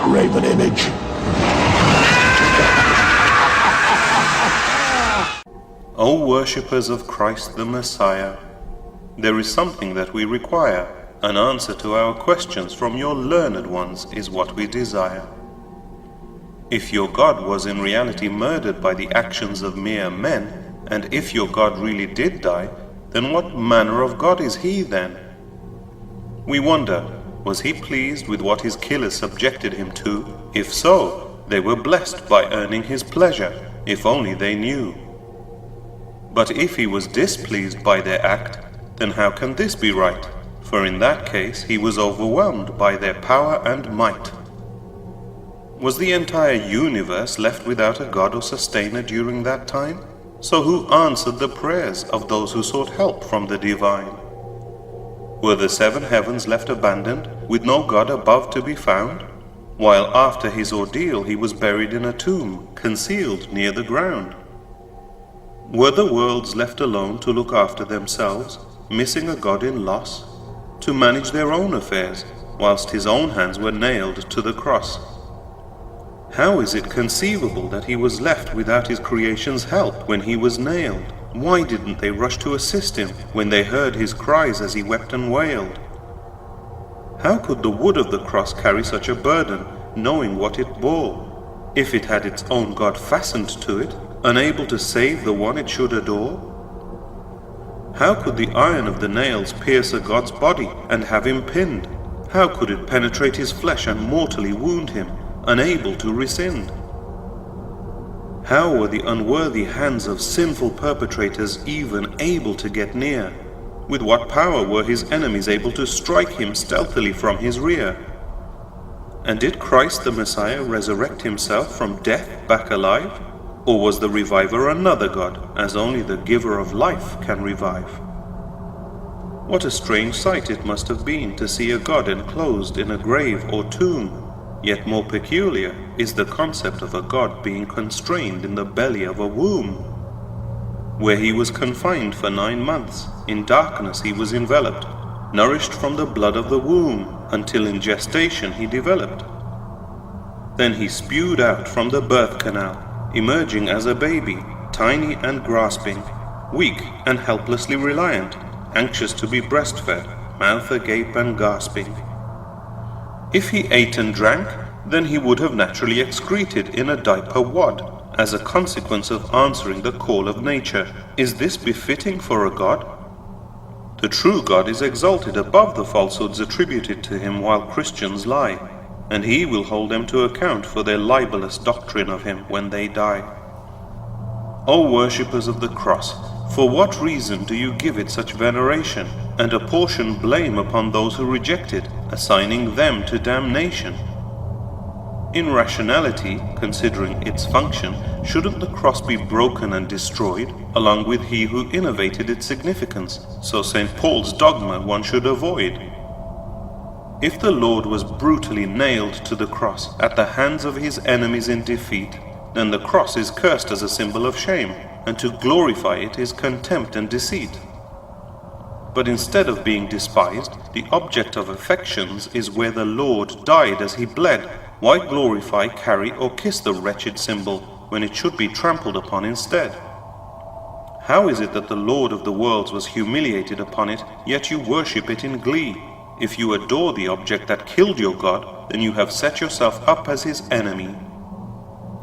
graven image. O worshippers of Christ the Messiah, there is something that we require. An answer to our questions from your learned ones is what we desire. If your God was in reality murdered by the actions of mere men, and if your God really did die, then what manner of God is he then? We wonder, was he pleased with what his killers subjected him to? If so, they were blessed by earning his pleasure, if only they knew. But if he was displeased by their act, then how can this be right? For in that case he was overwhelmed by their power and might. Was the entire universe left without a God or sustainer during that time? So who answered the prayers of those who sought help from the divine? Were the seven heavens left abandoned, with no God above to be found? While after his ordeal he was buried in a tomb, concealed near the ground? Were the worlds left alone to look after themselves, missing a God in loss, to manage their own affairs, whilst his own hands were nailed to the cross? How is it conceivable that he was left without his creation's help when he was nailed? Why didn't they rush to assist him when they heard his cries as he wept and wailed? How could the wood of the cross carry such a burden, knowing what it bore, if it had its own God fastened to it, unable to save the one it should adore? How could the iron of the nails pierce a God's body and have him pinned? How could it penetrate his flesh and mortally wound him, unable to rescind? How were the unworthy hands of sinful perpetrators even able to get near? With what power were his enemies able to strike him stealthily from his rear? And did Christ the Messiah resurrect himself from death back alive? Or was the reviver another God, as only the giver of life can revive? What a strange sight it must have been to see a God enclosed in a grave or tomb. Yet more peculiar is the concept of a God being constrained in the belly of a womb, where he was confined for 9 months. In darkness he was enveloped, nourished from the blood of the womb, until in gestation he developed. Then he spewed out from the birth canal, emerging as a baby, tiny and grasping, weak and helplessly reliant, anxious to be breastfed, mouth agape and gasping. If he ate and drank, then he would have naturally excreted in a diaper wad, as a consequence of answering the call of nature. Is this befitting for a God? The true God is exalted above the falsehoods attributed to him while Christians lie, and he will hold them to account for their libelous doctrine of him when they die. O worshippers of the cross, for what reason do you give it such veneration, and apportion blame upon those who reject it, assigning them to damnation? In rationality, considering its function, shouldn't the cross be broken and destroyed, along with he who innovated its significance? So St. Paul's dogma one should avoid. If the Lord was brutally nailed to the cross at the hands of his enemies in defeat, then the cross is cursed as a symbol of shame, and to glorify it is contempt and deceit. But instead of being despised, the object of affections is where the Lord died as he bled. Why glorify, carry, or kiss the wretched symbol, when it should be trampled upon instead? How is it that the Lord of the worlds was humiliated upon it, yet you worship it in glee? If you adore the object that killed your God, then you have set yourself up as his enemy.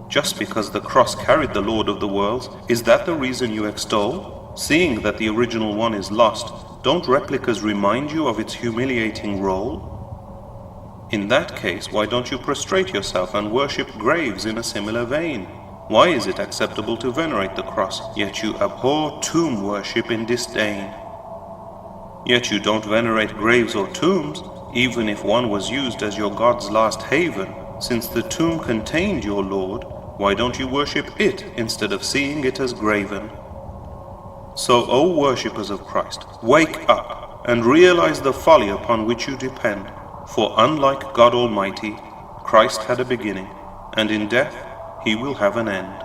Just because the cross carried the Lord of the worlds, is that the reason you extol? Seeing that the original one is lost, don't replicas remind you of its humiliating role? In that case, why don't you prostrate yourself and worship graves in a similar vein? Why is it acceptable to venerate the cross, yet you abhor tomb worship in disdain? Yet you don't venerate graves or tombs, even if one was used as your God's last haven. Since the tomb contained your Lord, why don't you worship it instead of seeing it as graven? So, O worshippers of Christ, wake up and realize the folly upon which you depend. For unlike God Almighty, Christ had a beginning, and in death he will have an end.